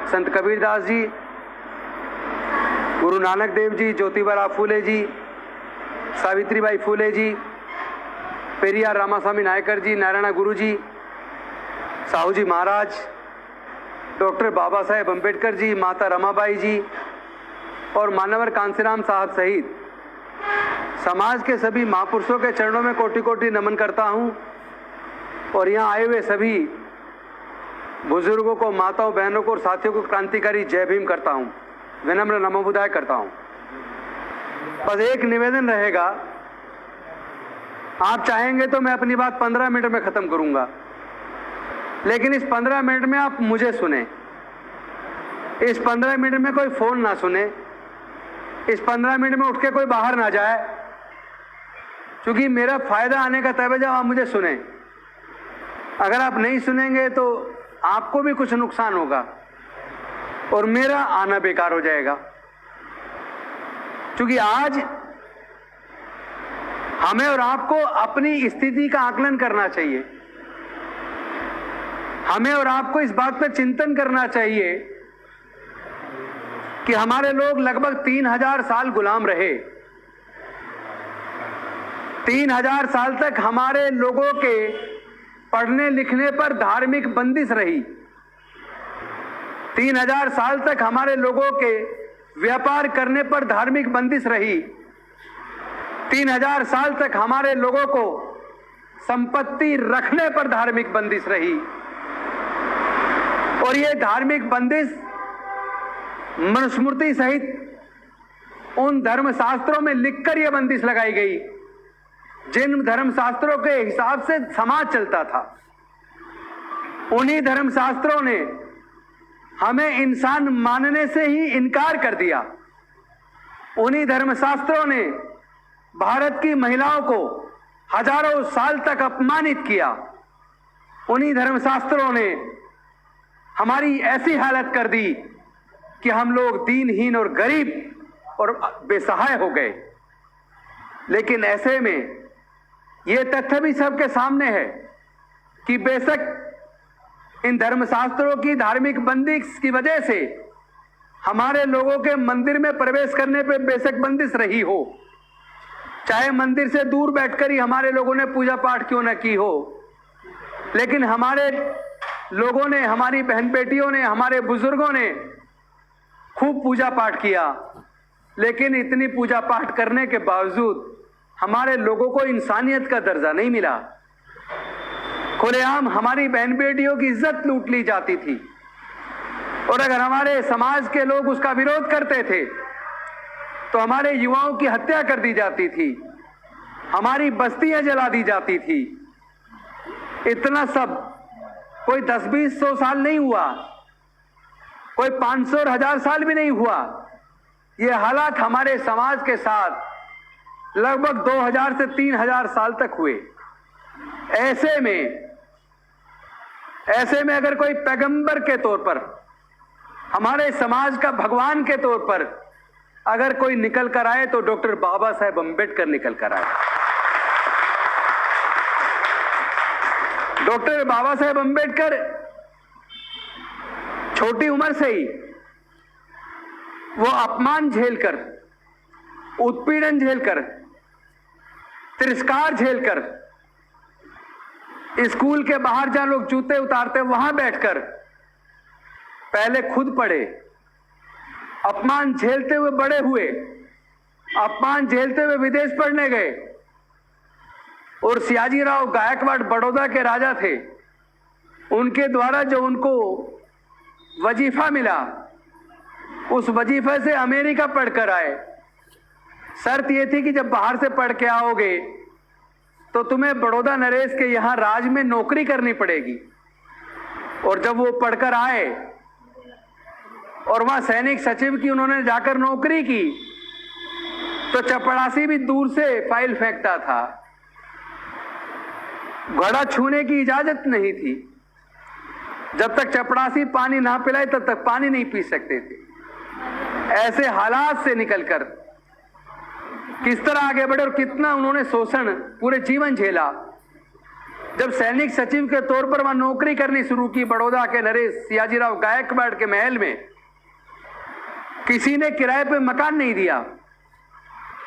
संत कबीरदास जी, गुरु नानक देव जी, ज्योतिबा फूले जी, सावित्रीबाई फूले जी, पेरियार रामास्वामी नायकर जी, नारायण गुरु जी, साहू जी महाराज, doctor Baba Saheb Ambedkar ji, माता रमाबाई जी और मानवर कांसीराम साहब सहित समाज के सभी महापुरुषों के चरणों में कोटि कोटि नमन करता हूं और यहाँ आए हुए सभी बुजुर्गों को, माताओं, बहनों को और साथियों को क्रांतिकारी जय भीम करता हूं, विनम्र नमो बुद्धाय करता हूं। बस एक निवेदन रहेगा, आप चाहेंगे तो मैं अपनी बात 15 मिनट में खत्म करूंगा, लेकिन इस 15 मिनट में आप मुझे सुने। इस 15 मिनट में कोई फोन ना सुने, इस 15 मिनट में उठ के कोई बाहर ना जाए, क्योंकि मेरा फायदा आने का तब है जब आप मुझे सुने। अगर आप नहीं सुनेंगे तो आपको भी कुछ नुकसान होगा और मेरा आना बेकार हो जाएगा, क्योंकि आज हमें और आपको अपनी स्थिति का आकलन करना चाहिए। हमें और आपको इस बात पर चिंतन करना चाहिए कि हमारे लोग लगभग 3000 साल गुलाम रहे। 3000 साल तक हमारे लोगों के पढ़ने लिखने पर धार्मिक बंदिश रही। 3000 साल तक हमारे लोगों के व्यापार करने पर धार्मिक बंदिश रही। 3000 साल तक हमारे लोगों को संपत्ति रखने पर धार्मिक बंदिश रही और ये धार्मिक बंदिश मनुस्मृति सहित उन धर्मशास्त्रों में लिखकर यह बंदिश लगाई गई जिन धर्मशास्त्रों के हिसाब से समाज चलता था। उन्हीं धर्मशास्त्रों ने हमें इंसान मानने से ही इनकार कर दिया। उन्हीं धर्मशास्त्रों ने भारत की महिलाओं को हजारों साल तक अपमानित किया। उन्हीं धर्मशास्त्रों ने हमारी ऐसी हालत कर दी कि हम लोग दीनहीन और गरीब और बेसहाय हो गए। लेकिन ऐसे में यह तथ्य भी सबके सामने है कि बेशक इन धर्मशास्त्रों की धार्मिक बंदिश की वजह से हमारे लोगों के मंदिर में प्रवेश करने पे बेशक बंदिश रही हो, चाहे मंदिर से दूर बैठकर ही हमारे लोगों ने पूजा पाठ क्यों न की हो, लेकिन हमारे लोगों ने, हमारी बहन बेटियों ने, हमारे बुजुर्गों ने खूब पूजा पाठ किया। लेकिन इतनी पूजा पाठ करने के बावजूद हमारे लोगों को इंसानियत का दर्जा नहीं मिला। खुलेआम हमारी बहन बेटियों की इज्जत लूट ली जाती थी और अगर हमारे समाज के लोग उसका विरोध करते थे तो हमारे युवाओं की हत्या कर दी जाती थी, हमारी बस्तियां जला दी जाती थी। इतना सब कोई 10-20-100 साल नहीं हुआ, कोई 500 और 1000 साल भी नहीं हुआ। ये हालात हमारे समाज के साथ लगभग 2000 से 3000 साल तक हुए। ऐसे में अगर कोई पैगंबर के तौर पर, हमारे समाज का भगवान के तौर पर अगर कोई निकल कर आए तो डॉक्टर बाबा साहेब अम्बेडकर निकल कर आए। डॉक्टर बाबा साहेब अम्बेडकर छोटी उम्र से ही वो अपमान झेलकर, उत्पीड़न झेलकर, तिरस्कार झेलकर, स्कूल के बाहर जहां लोग जूते उतारते वहां बैठकर पहले खुद पढ़े, अपमान झेलते हुए बड़े हुए, अपमान झेलते हुए विदेश पढ़ने गए और सियाजीराव गायकवाड़ बड़ौदा के राजा थे, उनके द्वारा जो उनको वजीफा मिला उस वजीफे से अमेरिका पढ़कर आए। शर्त यह थी कि जब बाहर से पढ़ के आओगे तो तुम्हें बड़ौदा नरेश के यहां राज में नौकरी करनी पड़ेगी। और जब वो पढ़कर आए और वहां सैनिक सचिव की उन्होंने जाकर नौकरी की तो चपड़ासी भी दूर से फाइल फेंकता था, घड़ा छूने की इजाजत नहीं थी। जब तक चपड़ासी पानी ना पिलाए तब तक पानी नहीं पी सकते थे। ऐसे हालात से निकलकर किस तरह आगे बढ़े और कितना उन्होंने शोषण पूरे जीवन झेला। जब सैनिक सचिव के तौर पर वहां नौकरी करनी शुरू की बड़ौदा के नरेश सियाजीराव गायकवाड़ के महल में, किसी ने किराए पे मकान नहीं दिया।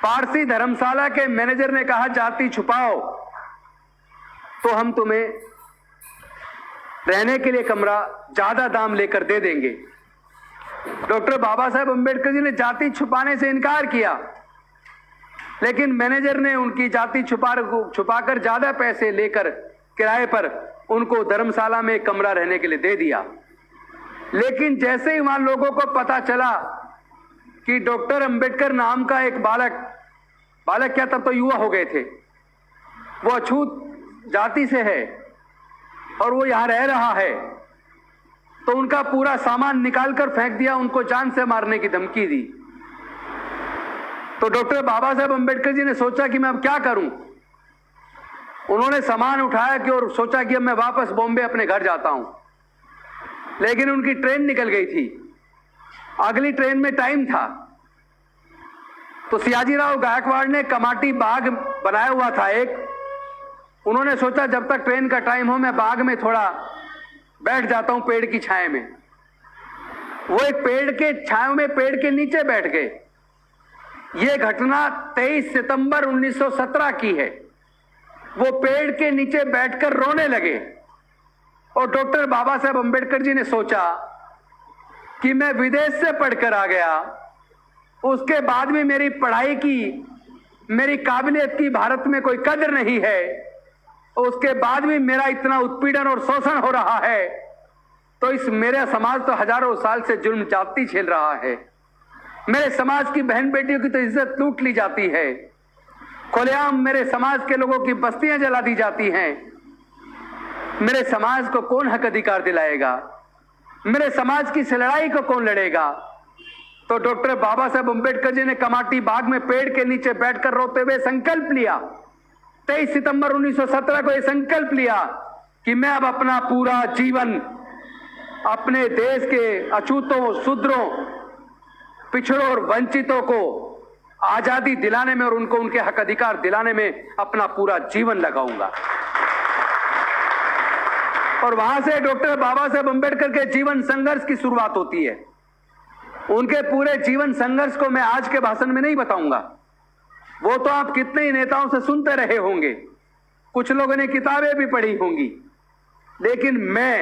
पारसी धर्मशाला के मैनेजर ने कहा जाति छुपाओ तो हम तुम्हें रहने के लिए कमरा ज्यादा दाम लेकर दे देंगे। डॉक्टर बाबा साहेब अंबेडकर जी ने जाति छुपाने से इनकार किया, लेकिन मैनेजर ने उनकी जाति छुपाकर ज्यादा पैसे लेकर किराए पर उनको धर्मशाला में कमरा रहने के लिए दे दिया। लेकिन जैसे ही वहां लोगों को पता चला कि डॉक्टर अंबेडकर नाम का एक बालक क्या, तब तो युवा हो गए थे, वो अछूत जाति से है और वो यहां रह रहा है, तो उनका पूरा सामान निकालकर फेंक दिया, उनको जान से मारने की धमकी दी। तो डॉक्टर बाबा साहेब अंबेडकर जी ने सोचा कि मैं अब क्या करूं। उन्होंने सामान उठाया कि और सोचा कि अब मैं वापस बॉम्बे अपने घर जाता हूं, लेकिन उनकी ट्रेन निकल गई थी, अगली ट्रेन में टाइम था। तो सियाजीराव गायकवाड़ ने कमाटी बाग बनाया हुआ था एक, उन्होंने सोचा जब तक ट्रेन का टाइम हो मैं बाग में थोड़ा बैठ जाता हूं पेड़ की छाया में। वो एक पेड़ के छाया में पेड़ के नीचे बैठ गए। यह घटना 23 सितंबर 1917 की है। वो पेड़ के नीचे बैठकर रोने लगे और डॉक्टर बाबा साहेब अंबेडकर जी ने सोचा कि मैं विदेश से पढ़कर आ गया, उसके बाद भी मेरी पढ़ाई की, मेरी काबिलियत की भारत में कोई कदर नहीं है, उसके बाद भी मेरा इतना उत्पीड़न और शोषण हो रहा है, तो इस मेरा समाज तो हजारों साल से जुल्म जाति झेल रहा है। मेरे समाज की बहन बेटियों की तो इज्जत लूट ली जाती है, खुलेआम मेरे समाज के लोगों की बस्तियां जला दी जाती हैं। मेरे समाज को कौन हक अधिकार दिलाएगा? मेरे समाज की इस लड़ाई को कौन लड़ेगा? तो डॉक्टर बाबा साहेब अंबेडकर जी ने कमाटी बाग में पेड़ के नीचे बैठकर रोते हुए संकल्प लिया, 23 सितंबर 1917 को यह संकल्प लिया कि मैं अब अपना पूरा जीवन अपने देश के अछूतों, शूद्रों, पिछड़ों और वंचितों को आजादी दिलाने में और उनको उनके हक अधिकार दिलाने में अपना पूरा जीवन लगाऊंगा। और वहां से डॉक्टर बाबा साहेब अंबेडकर के जीवन संघर्ष की शुरुआत होती है। उनके पूरे जीवन संघर्ष को मैं आज के भाषण में नहीं बताऊंगा, वो तो आप कितने ही नेताओं से सुनते रहे होंगे, कुछ लोगों ने किताबें भी पढ़ी होंगी, लेकिन मैं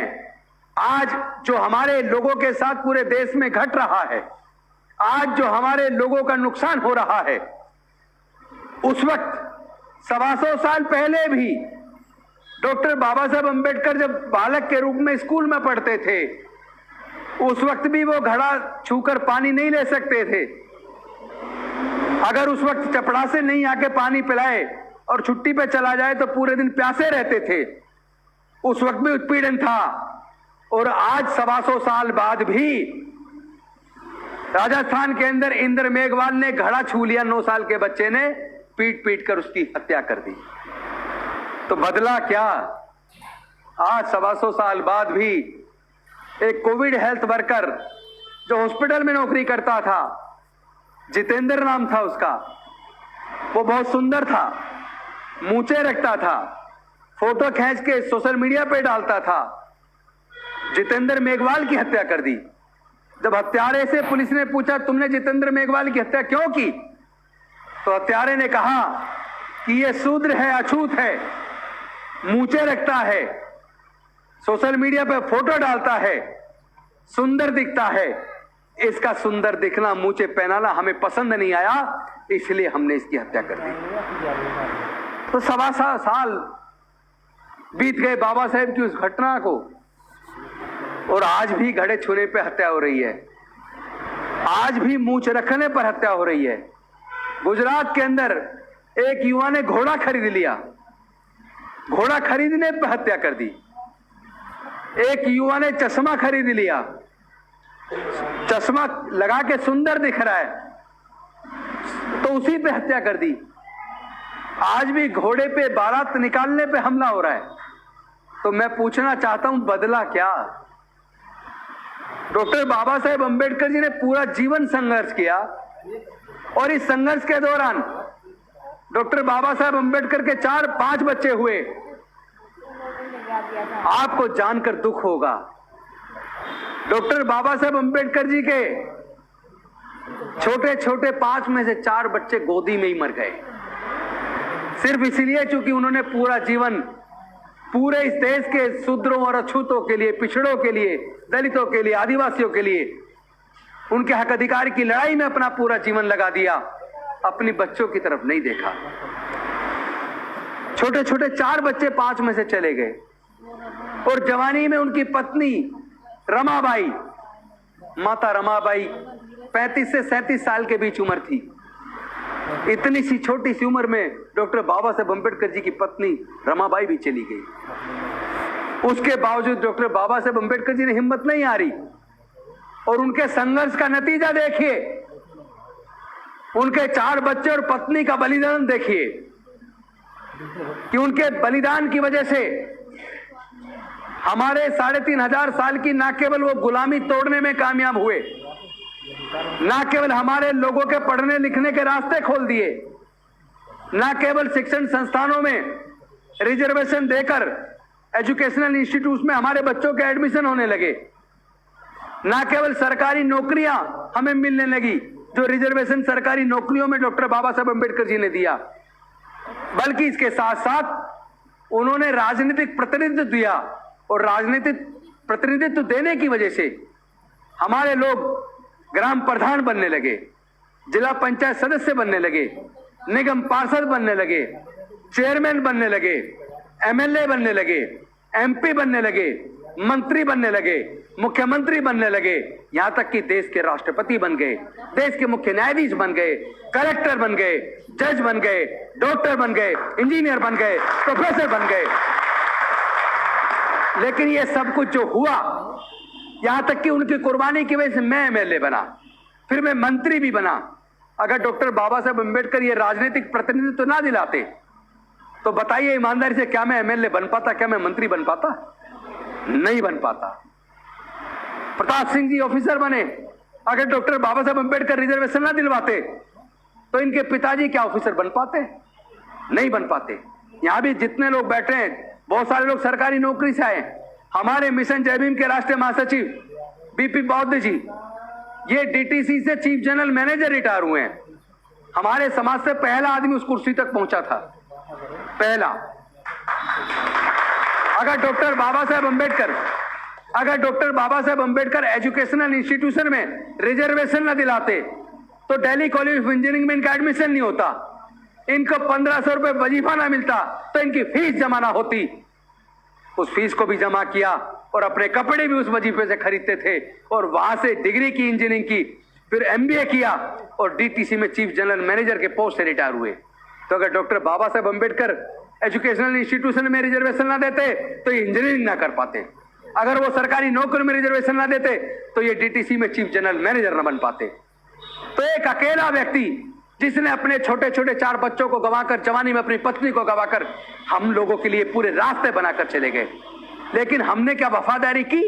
आज जो हमारे लोगों के साथ पूरे देश में घट रहा है, आज जो हमारे लोगों का नुकसान हो रहा है, उस वक्त 125 साल पहले भी डॉक्टर बाबा साहेब अंबेडकर जब बालक के रूप में स्कूल में पढ़ते थे, उस वक्त भी वो घड़ा छूकर पानी नहीं ले सकते थे। अगर उस वक्त चपड़ासी नहीं आके पानी पिलाए और छुट्टी पे चला जाए तो पूरे दिन प्यासे रहते थे। उस वक्त भी उत्पीड़न था। और आज 125 साल बाद भी राजस्थान के अंदर इंद्र मेघवाल ने घड़ा छू लिया, 9 साल के बच्चे ने पीट पीट कर उसकी हत्या कर दी। तो बदला क्या? आज 125 साल बाद भी एक कोविड हेल्थ वर्कर जो हॉस्पिटल में नौकरी करता था, जितेंद्र नाम था उसका, वो बहुत सुंदर था, मूंछें रखता था, फोटो खींच के सोशल मीडिया पे डालता था, जितेंद्र मेघवाल की हत्या कर दी। जब हत्यारे से पुलिस ने पूछा तुमने जितेंद्र मेघवाल की हत्या क्यों की, तो हत्यारे ने कहा कि ये शूद्र है, अछूत है, मूंछें रखता है, सोशल मीडिया पे फोटो डालता है, सुंदर दिखता है, इसका सुंदर दिखना, मूंछें पहनाना हमें पसंद नहीं आया, इसलिए हमने इसकी हत्या कर दी। तो 125 साल बीत गए बाबा साहेब की उस घटना को, और आज भी घड़े छूने पे हत्या हो रही है, आज भी मूंछ रखने पर हत्या हो रही है। गुजरात के अंदर एक युवा ने घोड़ा खरीद लिया, घोड़ा खरीदने पर हत्या कर दी। एक युवा ने चश्मा खरीद लिया, चश्मा लगा के सुंदर दिख रहा है तो उसी पे हत्या कर दी। आज भी घोड़े पे बारात निकालने पे हमला हो रहा है। तो मैं पूछना चाहता हूं, बदला क्या? डॉक्टर बाबा साहेब अंबेडकर जी ने पूरा जीवन संघर्ष किया, और इस संघर्ष के दौरान डॉक्टर बाबा साहेब अंबेडकर के 4-5 बच्चे हुए, आपको जानकर दुख होगा, डॉक्टर बाबा साहेब अंबेडकर जी के छोटे छोटे 5 में से 4 बच्चे गोदी में ही मर गए, सिर्फ इसलिए क्योंकि उन्होंने पूरा जीवन पूरे इस देश के शूद्रों और अछूतों के लिए, पिछड़ों के लिए, दलितों के लिए, आदिवासियों के लिए, उनके हक अधिकार की लड़ाई में अपना पूरा जीवन लगा दिया, अपनी बच्चों की तरफ नहीं देखा। छोटे छोटे 4 बच्चे 5 में से चले गए और जवानी में उनकी पत्नी रमाबाई, माता रमाबाई 35 से 37 साल के बीच उम्र थी। इतनी सी छोटी सी उम्र में डॉक्टर बाबा साहेब अंबेडकर जी की पत्नी रमाबाई भी चली गई। उसके बावजूद डॉक्टर बाबा साहेब अंबेडकर जी ने हिम्मत नहीं हारी और उनके संघर्ष का नतीजा देखिए, उनके 4 बच्चे और पत्नी का बलिदान देखिए कि उनके बलिदान की वजह से हमारे 3,500 साल की न केवल वो गुलामी तोड़ने में कामयाब हुए, न केवल हमारे लोगों के पढ़ने लिखने के रास्ते खोल दिए, न केवल शिक्षण संस्थानों में रिजर्वेशन देकर एजुकेशनल इंस्टीट्यूट में हमारे बच्चों के एडमिशन होने लगे, न केवल सरकारी नौकरियां हमें मिलने लगी जो रिजर्वेशन सरकारी नौकरियों में डॉक्टर बाबा साहेब अंबेडकर जी ने दिया, बल्कि इसके साथ साथ उन्होंने राजनीतिक प्रतिनिधित्व दिया और राजनीतिक प्रतिनिधित्व देने की वजह से हमारे लोग ग्राम प्रधान बनने लगे, जिला पंचायत सदस्य बनने लगे, निगम पार्षद बनने लगे, चेयरमैन बनने लगे, एमएलए बनने लगे, एमपी बनने लगे, मंत्री बनने लगे, मुख्यमंत्री बनने लगे, यहां तक कि देश के राष्ट्रपति बन गए, देश के मुख्य न्यायाधीश बन गए, कलेक्टर बन गए, जज बन गए, डॉक्टर बन गए, इंजीनियर बन गए, प्रोफेसर बन गए। लेकिन ये सब कुछ जो हुआ, यहां तक कि उनकी कुर्बानी की वजह से मैं एमएलए बना, फिर मैं मंत्री भी बना। अगर डॉक्टर बाबा साहेब अंबेडकर ये राजनीतिक प्रतिनिधित्व ना दिलाते तो बताइए ईमानदारी से, क्या मैं एमएलए बन पाता, क्या मैं मंत्री बन पाता? नहीं बन पाता। प्रताप सिंह जी ऑफिसर बने, अगर डॉक्टर बाबा साहेब अंबेडकर रिजर्वेशन ना दिलवाते तो इनके पिताजी क्या ऑफिसर बन पाते? नहीं बन पाते। यहां भी जितने लोग बैठे हैं, बहुत सारे लोग सरकारी नौकरी से आए। हमारे मिशन जय भीम के राष्ट्रीय महासचिव बीपी बौद्ध जी, ये डीटीसी से चीफ जनरल मैनेजर रिटायर हुए हैं। हमारे समाज से पहला आदमी उस कुर्सी तक पहुंचा था, पहला। अगर doctor Baba Saheb Ambedkar educational institution में रिजर्वेशन न दिलाते तो दिल्ली कॉलेज ऑफ इंजीनियरिंग में इनका एडमिशन नहीं होता, इनको 1500 रुपए वजीफा ना मिलता तो इनकी फीस जमा ना होती। उस फीस को भी जमा किया और अपने कपड़े भी उस वजीफे से खरीदते थे और वहां से डिग्री की, इंजीनियरिंग की, फिर एमबीए किया और डीटीसी में चीफ जनरल मैनेजर के पोस्ट से रिटायर हुए। तो अगर doctor Baba Saheb Ambedkar educational institution में रिजर्वेशन ना देते तो ये इंजीनियरिंग ना कर पाते, अगर वो सरकारी नौकरी में रिजर्वेशन ना देते तो ये डीटीसी में चीफ जनरल मैनेजर ना बन पाते। तो एक अकेला व्यक्ति जिसने अपने छोटे छोटे 4 बच्चों को गंवाकर, जवानी में अपनी पत्नी को गंवाकर हम लोगों के लिए पूरे रास्ते बनाकर चले गए। लेकिन हमने क्या वफादारी की?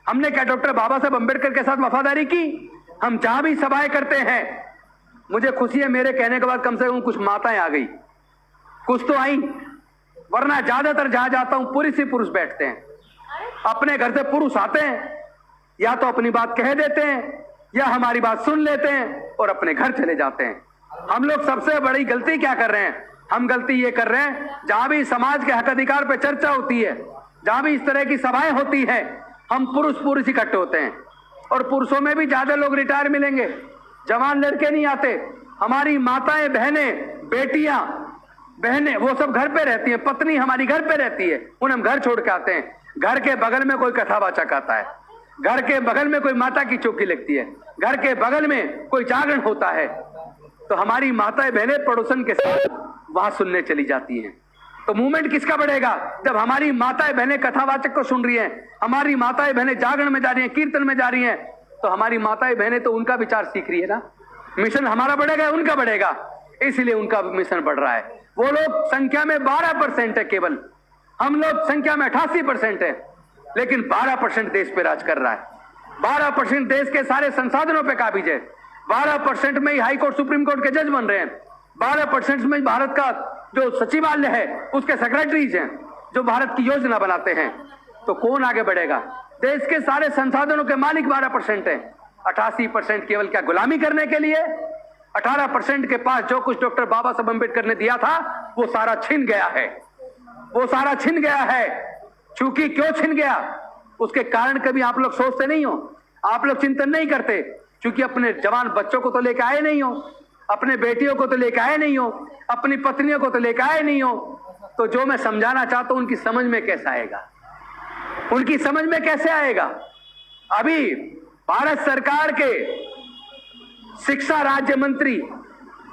हमने क्या डॉक्टर बाबा साहेब अंबेडकर के साथ वफादारी की? हम जहां भी सभाएं करते हैं, मुझे खुशी है मेरे कहने के बाद कम से कम कुछ माताएं आ गई, कुछ तो आई, वरना ज्यादातर जहां जाता हूं पुरुष ही पुरुष बैठते हैं। अपने घर से पुरुष आते हैं, या तो अपनी बात कह देते हैं या हमारी बात सुन लेते हैं और अपने घर चले जाते हैं। हम लोग सबसे बड़ी गलती क्या कर रहे हैं? हम गलती ये कर रहे हैं, जहां भी समाज के हक अधिकार पे चर्चा होती है, जहां भी इस तरह की सभाएं होती है, हम पुरुष इकट्ठे होते हैं और पुरुषों में भी ज्यादा लोग रिटायर मिलेंगे, जवान लड़के नहीं आते। हमारी माताएं, बहनें, बेटियां, बहनें वो सब घर पे रहती हैं, पत्नी हमारी घर पे रहती है, उन्हें हम घर छोड़ के आते हैं। घर के बगल में कोई कथावाचक आता है, घर के बगल में कोई माता की चौकी लगती है, घर के बगल में कोई जागरण होता है, तो हमारी माताएं बहनें पड़ोसन के साथ वहां सुनने चली जाती हैं। तो मूवमेंट किसका बढ़ेगा? जब हमारी माताएं बहनें कथावाचक को सुन रही हैं, हमारी माताएं बहनें जागरण में जा रही हैं, कीर्तन में जा रही हैं, तो हमारी माताएं बहनें तो उनका विचार सीख रही है ना। मिशन हमारा बढ़ेगा, उनका बढ़ेगा, इसलिए उनका मिशन बढ़ रहा है। वो लोग संख्या में 12% है केवल, हम लोग संख्या में 88% है, लेकिन 12% देश पे राज कर रहा है। 12% देश के सारे संसाधनों पे काबिज है। 12% में ही हाई कोर्ट, सुप्रीम कोर्ट के जज बन रहे हैं। 12% में भारत का जो सचिवालय है उसके सेक्रेटरीज हैं। जो भारत की योजना बनाते हैं, तो कौन आगे बढ़ेगा? देश के सारे संसाधनों के मालिक 12% हैं। 88% केवल क्या गुलामी करने के लिए? 18% के पास जो कुछ डॉक्टर बाबा साहब अम्बेडकर ने दिया था वो सारा छिन गया है। वो सारा छिन गया है। चूंकि क्यों छिन गया, उसके कारण कभी आप लोग सोचते नहीं हो, आप लोग चिंतन नहीं करते। क्योंकि अपने जवान बच्चों को तो लेकर आए नहीं हो, अपने बेटियों को तो लेकर आए नहीं हो, अपनी पत्नियों को तो लेकर आए नहीं हो। तो जो मैं समझाना चाहता हूं उनकी समझ में कैसे आएगा? उनकी समझ में कैसे आएगा? अभी भारत सरकार के शिक्षा राज्य मंत्री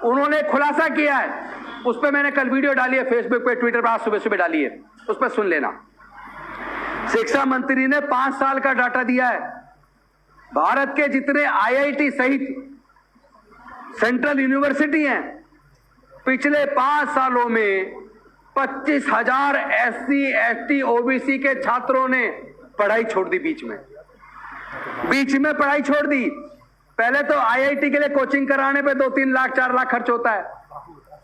उन्होंने खुलासा किया है, उस पर मैंने कल वीडियो डाली है फेसबुक पे, ट्विटर पर आज सुबह सुबह डाली है, उस पर सुन लेना। शिक्षा मंत्री ने 5 साल का डाटा दिया है। भारत के जितने आईआईटी सहित सेंट्रल यूनिवर्सिटी हैं, पिछले 5 सालों में 25,000 SC ST OBC के छात्रों ने पढ़ाई छोड़ दी। बीच में पढ़ाई छोड़ दी। पहले तो आईआईटी के लिए कोचिंग कराने पे 2-3 लाख 4 लाख खर्च होता है।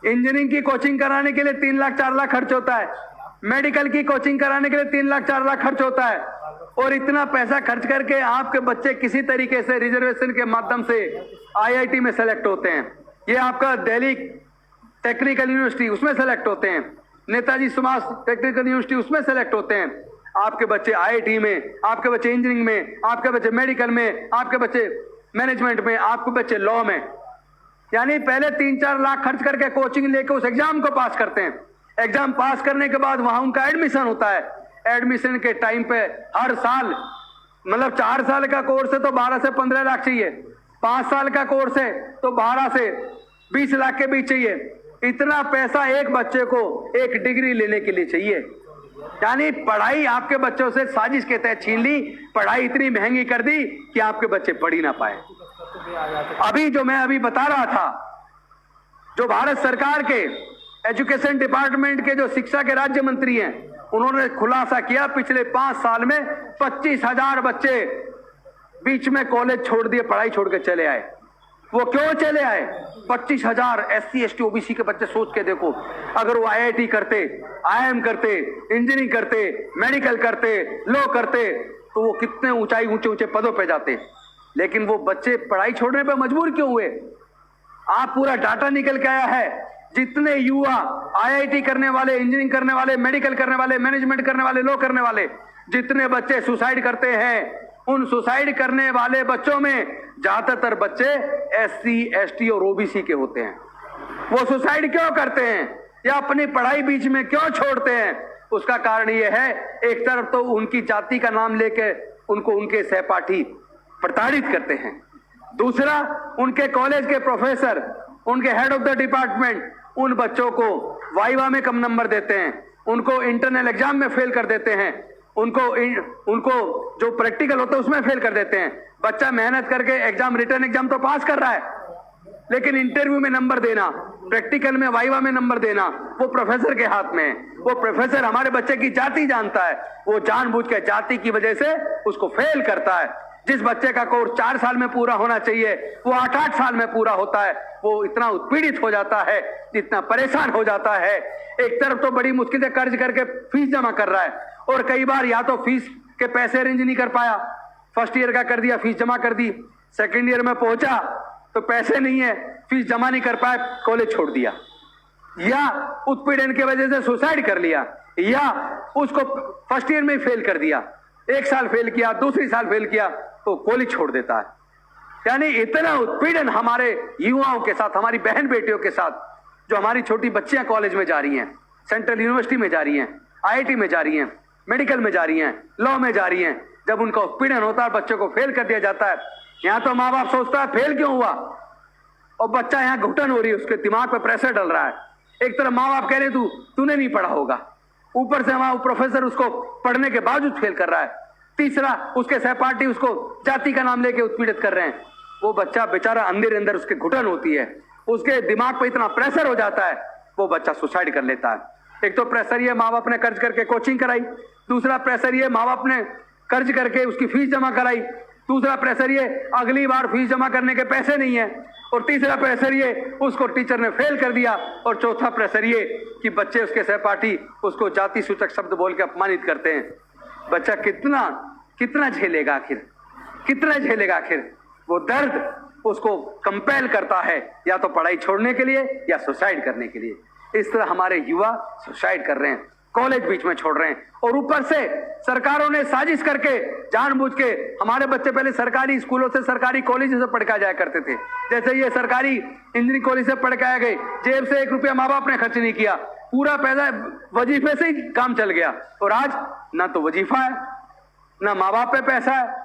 इंजीनियरिंग की कोचिंग कराने के लिए 3 लाख 4 लाख खर्च होता है। मेडिकल की कोचिंग कराने के लिए 3 लाख 4 लाख खर्च होता है। और इतना पैसा खर्च करके आपके बच्चे किसी तरीके से रिजर्वेशन के माध्यम से आईआईटी में सेलेक्ट होते हैं। ये आपका दिल्ली टेक्निकल यूनिवर्सिटी, उसमें सेलेक्ट होते हैं। नेताजी सुभाष टेक्निकल यूनिवर्सिटी, उसमें सेलेक्ट होते हैं। आपके बच्चे आईआईटी में, आपके बच्चे इंजीनियरिंग में, आपके बच्चे मेडिकल में, आपके बच्चे मैनेजमेंट में, आपके बच्चे लॉ में। यानी पहले 3-4 लाख खर्च करके कोचिंग लेकर उस एग्जाम को पास करते हैं। एग्जाम पास करने के बाद वहां उनका एडमिशन होता है। एडमिशन के टाइम पे हर साल, मतलब 4 साल का कोर्स है तो 12 से 15 लाख चाहिए, 5 साल का कोर्स है तो 12 से 20 लाख के बीच चाहिए। इतना पैसा एक बच्चे को एक डिग्री लेने के लिए चाहिए। यानी पढ़ाई आपके बच्चों से साजिश के तहत छीन ली। पढ़ाई इतनी महंगी कर दी कि आपके बच्चे पढ़ ही ना पाए। अभी जो मैं अभी बता रहा था, जो भारत सरकार के एजुकेशन डिपार्टमेंट के जो शिक्षा के राज्य मंत्री हैं, उन्होंने खुलासा किया पिछले 5 साल में 25,000 बच्चे बीच में कॉलेज छोड़ दिए, पढ़ाई छोड़ के चले आए। वो क्यों चले आए? 25,000 SC ST OBC के बच्चे। सोच के देखो, अगर वो IIT करते, IIM करते, इंजीनियरिंग करते, मेडिकल करते, लॉ करते, तो वो कितने ऊंचे पदों पे जाते। लेकिन वो बच्चे पढ़ाई छोड़ने पे मजबूर क्यों हुए? आप पूरा डाटा निकल के आया है। जितने युवा IIT करने वाले, इंजीनियरिंग करने वाले, मेडिकल करने वाले, मैनेजमेंट करने वाले, लॉ करने वाले, जितने बच्चे सुसाइड करते हैं, उन सुसाइड करने वाले बच्चों में ज्यादातर बच्चे SC ST और OBC के होते हैं। वो सुसाइड क्यों करते हैं या अपनी पढ़ाई बीच में क्यों छोड़ते हैं? उसका कारण यह है, एक तरफ तो उनकी जाति का नाम लेके उनको उनके सहपाठी प्रताड़ित करते हैं, दूसरा उनके कॉलेज के प्रोफेसर, उनके हेड ऑफ द डिपार्टमेंट उन बच्चों को वाइवा में कम नंबर देते हैं, उनको इंटरनल एग्जाम में फेल कर देते हैं, उनको जो प्रैक्टिकल होता है उसमें फेल कर देते हैं। बच्चा मेहनत करके एग्जाम, रिटर्न एग्जाम तो पास कर रहा है, लेकिन इंटरव्यू में नंबर देना, प्रैक्टिकल में, वाइवा में नंबर देना, वो प्रोफेसर के हाथ में है। वो प्रोफेसर हमारे बच्चे की जाति जानता है, वो जानबूझ के जाति की वजह से उसको फेल करता है। जिस बच्चे का कोर्स 4 साल में पूरा होना चाहिए वो 8-8 साल में पूरा होता है। वो इतना उत्पीड़ित हो जाता है, इतना परेशान हो जाता है। एक तरफ तो बड़ी मुश्किल से कर्ज करके फीस जमा कर रहा है, और कई बार या तो फीस के पैसे अरेंज नहीं कर पाया, फर्स्ट ईयर का कर दिया, फीस जमा कर दी, सेकेंड ईयर में पहुंचा तो पैसे नहीं है, फीस जमा नहीं कर पाया, कॉलेज छोड़ दिया, या उत्पीड़न की वजह से सुसाइड कर लिया, या उसको फर्स्ट ईयर में फेल कर दिया, 1 साल फेल किया, दूसरी साल फेल किया तो कॉलेज छोड़ देता है। यानी इतना उत्पीड़न हमारे युवाओं के साथ, हमारी बहन बेटियों के साथ, जो हमारी छोटी बच्चियां कॉलेज में जा रही हैं, सेंट्रल यूनिवर्सिटी में जा रही हैं, IIT में जा रही हैं, मेडिकल में जा रही हैं, लॉ में जा रही हैं, जब उनका उत्पीड़न होता है, बच्चों को फेल कर दिया जाता है। यहां तो माँ बाप सोचता है फेल क्यों हुआ, और बच्चा यहाँ घुटन हो रही है, उसके दिमाग पे प्रेशर डल रहा है। एक तरफ माँ बाप कह रहे तूने नहीं पढ़ा होगा, ऊपर से वहां प्रोफेसर उसको पढ़ने के बावजूद फेल कर रहा है, तीसरा उसके सहपाठी उसको जाति का नाम लेके उत्पीड़ित कर रहे हैं। वो बच्चा बेचारा अंदर उसके घुटन होती है, उसके दिमाग पे इतना प्रेशर हो जाता है, वो बच्चा सुसाइड कर लेता है। एक तो प्रेशर ये माँ बाप ने कर्ज करके कोचिंग कराई, दूसरा प्रेशर ये माँ बाप ने कर्ज करके उसकी फीस जमा कराई, दूसरा प्रेशर ये अगली बार फीस जमा करने के पैसे नहीं है, और तीसरा प्रेशर ये उसको टीचर ने फेल कर दिया, और चौथा प्रेशर ये कि बच्चे उसके सहपाठी उसको जाति सूचक शब्द बोल के अपमानित करते हैं। बच्चा कितना कितना झेलेगा आखिर, कितना झेलेगा आखिर? वो दर्द उसको कंपेल करता है या तो पढ़ाई छोड़ने के लिए या सुसाइड करने के लिए। इस तरह हमारे युवा सुसाइड कर रहे हैं, कॉलेज बीच में छोड़ रहे हैं, और ऊपर से सरकारों ने साजिश करके जानबूझ के हमारे बच्चे पहले सरकारी स्कूलों से सरकारी कॉलेज से पढ़ के जाया करते थे। जैसे ये सरकारी इंजीनियरिंग कॉलेज से पढ़ के आ गए, जेब से 1 रुपया माँ बाप ने खर्च नहीं किया, पूरा पैसा वजीफे से ही काम चल गया। और आज ना तो वजीफा है ना माँ बाप पे पैसा है।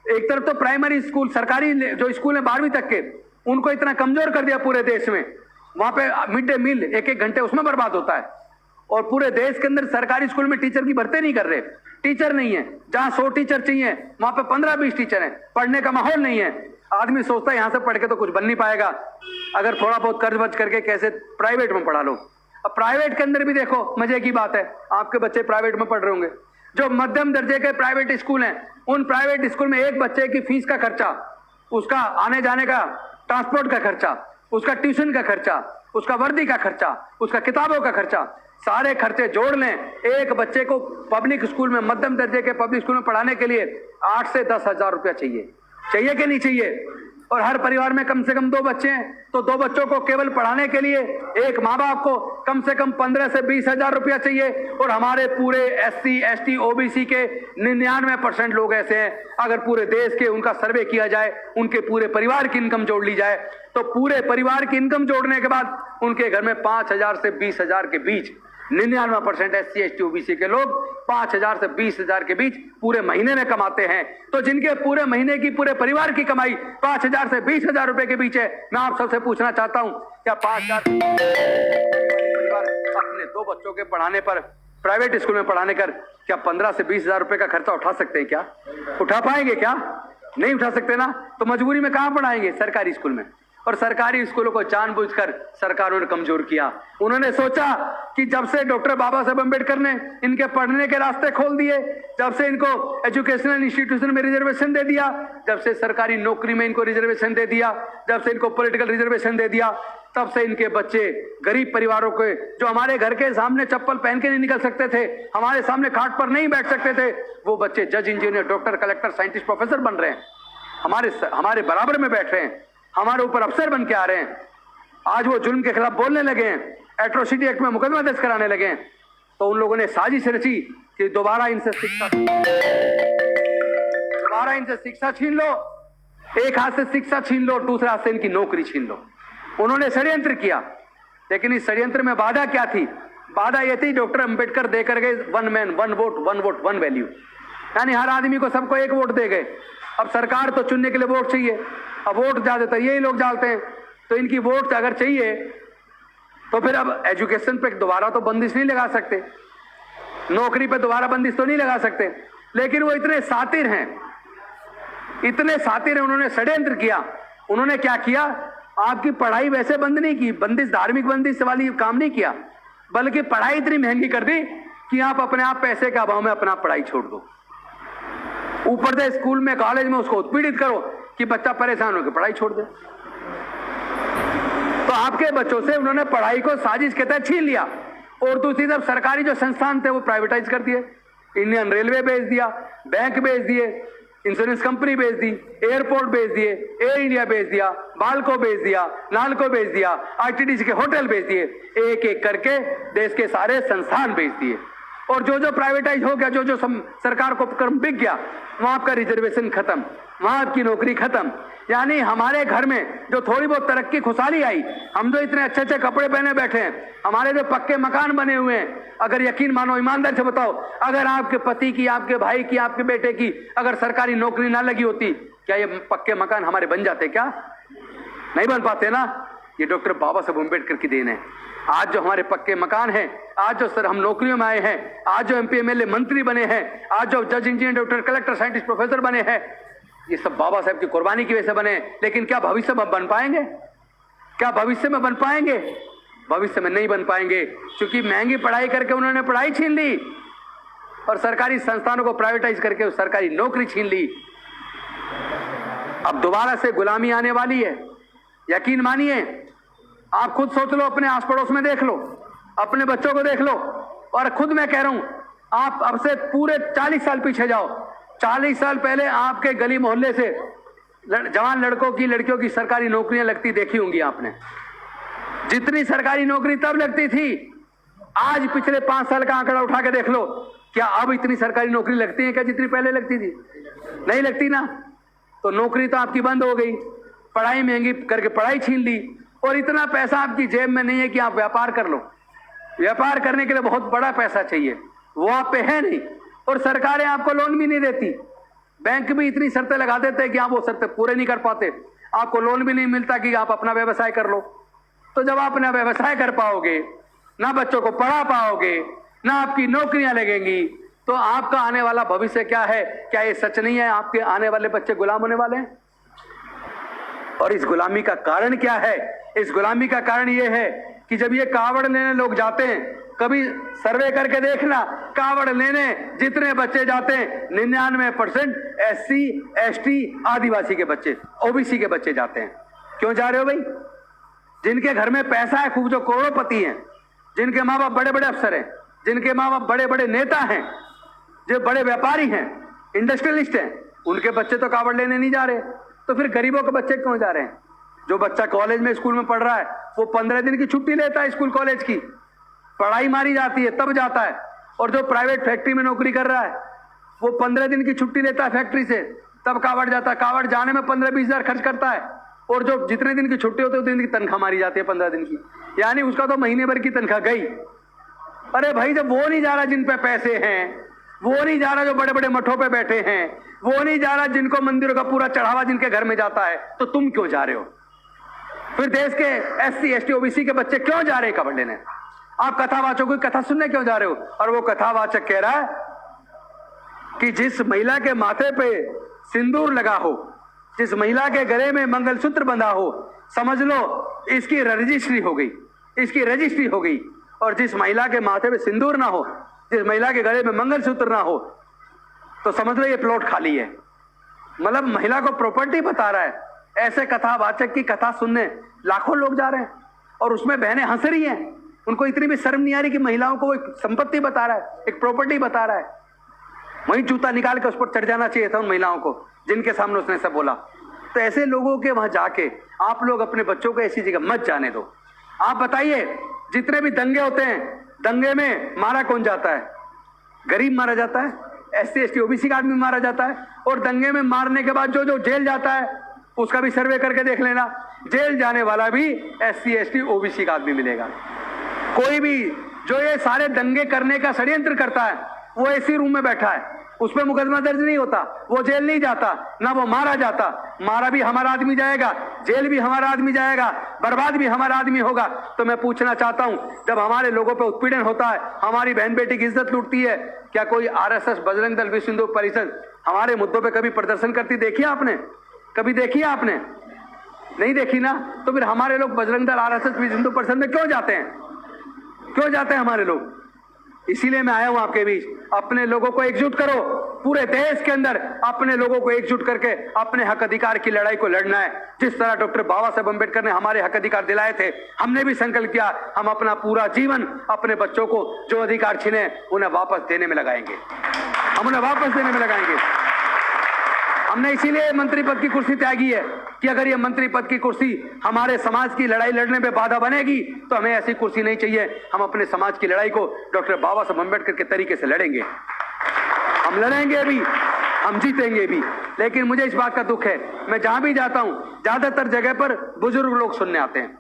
एक तरफ तो प्राइमरी स्कूल सरकारी जो स्कूल है 12वीं तक के, उनको इतना कमजोर कर दिया पूरे देश में। वहां पे मिड डे मील 1-1 घंटे उसमें बर्बाद होता है, और पूरे देश के अंदर सरकारी स्कूल में टीचर की भर्ती नहीं कर रहे। टीचर नहीं है, जहां 100 टीचर चाहिए वहां पे 15-20 टीचर हैं, पढ़ने का माहौल नहीं है। आदमी सोचता है यहां से पढ़ के तो कुछ बन नहीं पाएगा, अगर थोड़ा बहुत कर्ज वर्ज करके कैसे प्राइवेट में पढ़ा लो। अब प्राइवेट के अंदर भी देखो, मजे की बात है, आपके बच्चे प्राइवेट में पढ़ रहे होंगे। जो मध्यम दर्जे के प्राइवेट स्कूल हैं, उन प्राइवेट स्कूल में एक बच्चे की फीस का खर्चा, उसका आने जाने का ट्रांसपोर्ट का खर्चा, उसका ट्यूशन का खर्चा, उसका वर्दी का खर्चा, उसका किताबों का खर्चा, सारे खर्चे जोड़ लें, एक बच्चे को पब्लिक स्कूल में, मध्यम दर्जे के पब्लिक स्कूल में पढ़ाने के लिए 8 से 10 हजार रुपया चाहिए। चाहिए कि नहीं चाहिए? और हर परिवार में कम से कम 2 बच्चे हैं, तो 2 बच्चों को केवल पढ़ाने के लिए एक माँ बाप को कम से कम 15 से 20 हजार रुपया चाहिए। और हमारे पूरे SC, ST, OBC के 99% लोग ऐसे हैं, अगर पूरे देश के उनका सर्वे किया जाए, उनके पूरे परिवार की इनकम जोड़ ली जाए, तो पूरे परिवार की इनकम जोड़ने के बाद उनके घर में 5,000 से 20,000 के बीच 99% SC, ST, OBC के लोग 5,000 से 20,000 के बीच पूरे महीने में कमाते हैं। तो जिनके पूरे महीने की, पूरे परिवार की कमाई 5,000 से 20,000 रुपए के बीच है, मैं आप सबसे पूछना चाहता हूं, क्या 5,000 परिवार अपने 2 बच्चों के पढ़ाने पर, प्राइवेट स्कूल में पढ़ाने कर, क्या 15 से 20,000 रुपए का खर्चा उठा सकते हैं? क्या उठा पाएंगे? क्या नहीं उठा सकते ना? तो मजबूरी में कहां पढ़ाएंगे? सरकारी स्कूल में। और सरकारी स्कूलों को जानबूझकर सरकारों ने कमजोर किया। उन्होंने सोचा कि जब से डॉक्टर बाबा साहब अम्बेडकर ने इनके पढ़ने के रास्ते खोल दिए, जब से इनको एजुकेशनल इंस्टीट्यूशन में रिजर्वेशन दे दिया, जब से सरकारी नौकरी में इनको रिजर्वेशन दे दिया, जब से इनको पॉलिटिकल रिजर्वेशन दे दिया, तब से इनके बच्चे गरीब परिवारों के, जो हमारे घर के सामने चप्पल पहन के नहीं निकल सकते थे, हमारे सामने खाट पर नहीं बैठ सकते थे, वो बच्चे जज, engineer, doctor, collector, scientist, professor बन रहे हैं, हमारे बराबर में बैठ रहे हैं, हमारे ऊपर अफसर बन के आ रहे हैं। आज वो जुल्म के खिलाफ बोलने लगे हैं, एट्रोसिटी एक्ट में मुकदमा दर्ज कराने लगे हैं। तो उन लोगों ने साजिश रची कि दोबारा इनसे शिक्षा छीन लो, एक हाथ से शिक्षा छीन लो, दूसरे हाथ से इनकी नौकरी छीन लो। उन्होंने षड्यंत्र किया, लेकिन इस षड्यंत्र में बाधा क्या थी? बाधा यह थी, डॉक्टर अंबेडकर देकर गए 1 मैन 1 वोट 1 वोट 1 वैल्यू, यानी हर आदमी को, सबको 1 वोट दे गए। अब सरकार तो चुनने के लिए वोट चाहिए, अब वोट ज्यादातर यही लोग डालते हैं, तो इनकी वोट अगर चाहिए तो फिर अब एजुकेशन पे दोबारा तो बंदिश नहीं लगा सकते, नौकरी पे दोबारा बंदिश तो नहीं लगा सकते। लेकिन वो इतने सातिर हैं, उन्होंने षड्यंत्र किया। उन्होंने क्या किया? आपकी पढ़ाई वैसे बंद नहीं की, बंदिश, धार्मिक बंदिश वाली काम नहीं किया, बल्कि पढ़ाई इतनी महंगी कर दी कि आप अपने आप पैसे के अभाव में अपना पढ़ाई छोड़ दो। ऊपर से स्कूल में, कॉलेज में उसको उत्पीड़ित करो कि बच्चा परेशान होकर पढ़ाई छोड़ दे। तो आपके बच्चों से उन्होंने पढ़ाई को साजिश के तहत छीन लिया, और दूसरी तरफ सरकारी जो संस्थान थे वो प्राइवेटाइज कर दिए। इंडियन रेलवे बेच दिया, बैंक बेच दिए, इंश्योरेंस कंपनी बेच दी, एयरपोर्ट बेच दिए, एयर इंडिया बेच दिया, बाल्को बेच दिया, नालको बेच दिया, RTDC के होटल बेच दिए, एक एक करके देश के सारे संस्थान बेच दिए। और जो जो प्राइवेटाइज हो गया, जो जो सरकार को कर्म बिक गया, वहां आपका रिजर्वेशन खत्म, वहां आपकी नौकरी खत्म। यानी हमारे घर में जो थोड़ी बहुत तरक्की खुशहाली आई, हम जो इतने अच्छे अच्छे कपड़े पहने बैठे हैं, हमारे जो पक्के मकान बने हुए हैं, अगर यकीन मानो, ईमानदार से बताओ, अगर आपके पति की, आपके भाई की, आपके बेटे की अगर सरकारी नौकरी ना लगी होती, क्या ये पक्के मकान हमारे बन जाते? क्या नहीं बन पाते ना? ये डॉक्टर बाबा साहब अम्बेडकर की देन है। आज जो हमारे पक्के मकान हैं, आज जो सर हम नौकरियों में आए हैं, आज जो MP MLA मंत्री बने हैं, आज जो जज, engineer, doctor, collector, scientist, professor बने हैं, ये सब बाबा साहब की कुर्बानी की वजह से बने। लेकिन क्या भविष्य में बन पाएंगे? क्या भविष्य में बन पाएंगे? भविष्य में नहीं बन पाएंगे, क्योंकि महंगी पढ़ाई करके उन्होंने पढ़ाई छीन ली और सरकारी संस्थानों को प्राइवेटाइज करके सरकारी नौकरी छीन ली। अब दोबारा से गुलामी आने वाली है, यकीन मानिए। आप खुद सोच लो, अपने आस पड़ोस में देख लो, अपने बच्चों को देख लो, और खुद मैं कह रहा हूं, आप अब से पूरे 40 साल पीछे जाओ। 40 साल पहले आपके गली मोहल्ले से जवान लड़कों की लड़कियों की सरकारी नौकरियां लगती देखी होंगी आपने। जितनी सरकारी नौकरी तब लगती थी, आज पिछले 5 साल का आंकड़ा उठा के देख लो, क्या अब इतनी सरकारी नौकरी लगती है क्या जितनी पहले लगती थी? नहीं लगती ना। तो नौकरी तो आपकी बंद हो गई, पढ़ाई महंगी करके पढ़ाई छीन ली, और इतना पैसा आपकी जेब में नहीं है कि आप व्यापार कर लो। व्यापार करने के लिए बहुत बड़ा पैसा चाहिए, वो आप पे है नहीं, और सरकारें आपको लोन भी नहीं देती। बैंक भी इतनी शर्तें लगा देते हैं कि आप वो शर्तें पूरे नहीं कर पाते, आपको लोन भी नहीं मिलता कि आप अपना व्यवसाय कर लो। तो जब आप अपना व्यवसाय कर पाओगे, ना बच्चों को पढ़ा पाओगे, ना आपकी नौकरियां लगेंगी, तो आपका आने वाला भविष्य क्या है? क्या ये सच नहीं है आपके आने वाले बच्चे गुलाम होने वाले हैं? और इस गुलामी का कारण क्या है? इस गुलामी का कारण ये है कि जब ये कावड़ लेने लोग जाते हैं, कभी सर्वे करके देखना, कावड़ लेने जितने बच्चे जाते हैं 99% SC ST आदिवासी के बच्चे, OBC के बच्चे जाते हैं। क्यों जा रहे हो भाई? जिनके घर में पैसा है खूब, जो करोड़पति हैं, जिनके माँ बाप बड़े बड़े अफसर हैं, जिनके माँ बाप बड़े बड़े नेता हैं, जो बड़े व्यापारी हैं, इंडस्ट्रियलिस्ट हैं, उनके बच्चे तो कावड़ लेने नहीं जा रहे। तो फिर गरीबों के बच्चे क्यों जा रहे हैं? जो बच्चा कॉलेज में स्कूल में पढ़ रहा है, वो 15 दिन की छुट्टी लेता है स्कूल कॉलेज की, पढ़ाई मारी जाती है तब जाता है। और जो प्राइवेट फैक्ट्री में नौकरी कर रहा है, वो 15 दिन की छुट्टी लेता है फैक्ट्री से, तब कावड़ जाता है। कावड़ जाने में 15-20 हजार खर्च करता है, और जो जितने दिन की छुट्टी होती है उतने दिन की तनख्वाह मारी जाती है 15 दिन की, यानी उसका तो महीने भर की तनख्वाह गई। अरे भाई, जब वो नहीं जा रहा जिन पे पैसे हैं, वो नहीं जा रहा जो बड़े बड़े मठों पे बैठे हैं, वो नहीं जा रहा जिनको मंदिरों का पूरा चढ़ावा जिनके घर में जाता है, तो तुम क्यों जा रहे हो? फिर देश के SC ST OBC के बच्चे क्यों जा रहे हैं कावड़ लेने? आप कथावाचकों की कथा सुनने क्यों जा रहे हो? और वो कथावाचक कह रहा है कि जिस महिला के माथे पे सिंदूर लगा हो, जिस महिला के गले में मंगलसूत्र बंधा हो, समझ लो इसकी रजिस्ट्री हो गई, इसकी रजिस्ट्री हो गई। और जिस महिला के माथे पे सिंदूर ना हो, जिस महिला के गले में मंगलसूत्र ना हो, तो समझ लो ये प्लॉट खाली है। मतलब महिला को प्रॉपर्टी बता रहा है। ऐसे कथावाचक की कथा सुनने लाखों लोग जा रहे हैं, और उसमें बहनें हंस रही हैं। उनको इतनी भी शर्म नहीं आ रही कि महिलाओं को एक संपत्ति बता रहा है, एक प्रॉपर्टी बता रहा है। वहीं जूता निकाल के उस पर चढ़ जाना चाहिए था उन महिलाओं को जिनके सामने उसने सब बोला। तो ऐसे लोगों के वहां जाके आप लोग अपने बच्चों को ऐसी जगह मत जाने दो। आप बताइए, जितने भी दंगे होते हैं, दंगे में मारा कौन जाता है? गरीब मारा जाता है, SC ST OBC का आदमी मारा जाता है। और दंगे में मारने के बाद जो जो जेल जाता है, उसका भी सर्वे करके देख लेना, जेल जाने वाला भी SC ST OBC का आदमी मिलेगा। कोई भी जो ये सारे दंगे करने का षड्यंत्र करता है, वो ऐसी रूम में बैठा है, उस पर मुकदमा दर्ज नहीं होता, वो जेल नहीं जाता, ना वो मारा जाता। मारा भी हमारा आदमी जाएगा, जेल भी हमारा आदमी जाएगा, बर्बाद भी हमारा आदमी होगा। तो मैं पूछना चाहता हूं, जब हमारे लोगों पे उत्पीड़न होता है, हमारी बहन बेटी की इज्जत लूटती है, क्या कोई RSS, बजरंग दल, विश्व हिंदू परिषद हमारे मुद्दों पे कभी प्रदर्शन करती देखी आपने? कभी देखी आपने? नहीं देखी ना। तो फिर हमारे लोग बजरंग दल, RSS, विश्व हिंदू परिषद में क्यों जाते हैं? क्यों जाते हैं हमारे लोग? इसीलिए मैं आया हूं आपके बीच। अपने लोगों को एकजुट करो, पूरे देश के अंदर अपने लोगों को एकजुट करके अपने हक अधिकार की लड़ाई को लड़ना है। जिस तरह डॉक्टर बाबा साहब अम्बेडकर ने हमारे हक अधिकार दिलाए थे, हमने भी संकल्प किया हम अपना पूरा जीवन अपने बच्चों को जो अधिकार छीने उन्हें वापस देने में लगाएंगे, हम उन्हें वापस देने में लगाएंगे। हमने इसीलिए मंत्री पद की कुर्सी त्यागी है कि अगर ये मंत्री पद की कुर्सी हमारे समाज की लड़ाई लड़ने में बाधा बनेगी तो हमें ऐसी कुर्सी नहीं चाहिए। हम अपने समाज की लड़ाई को डॉक्टर बाबा साहब अम्बेडकर के तरीके से लड़ेंगे, हम लड़ेंगे भी, हम जीतेंगे भी। लेकिन मुझे इस बात का दुख है, मैं जहां भी जाता हूं ज्यादातर जगह पर बुजुर्ग लोग सुनने आते हैं,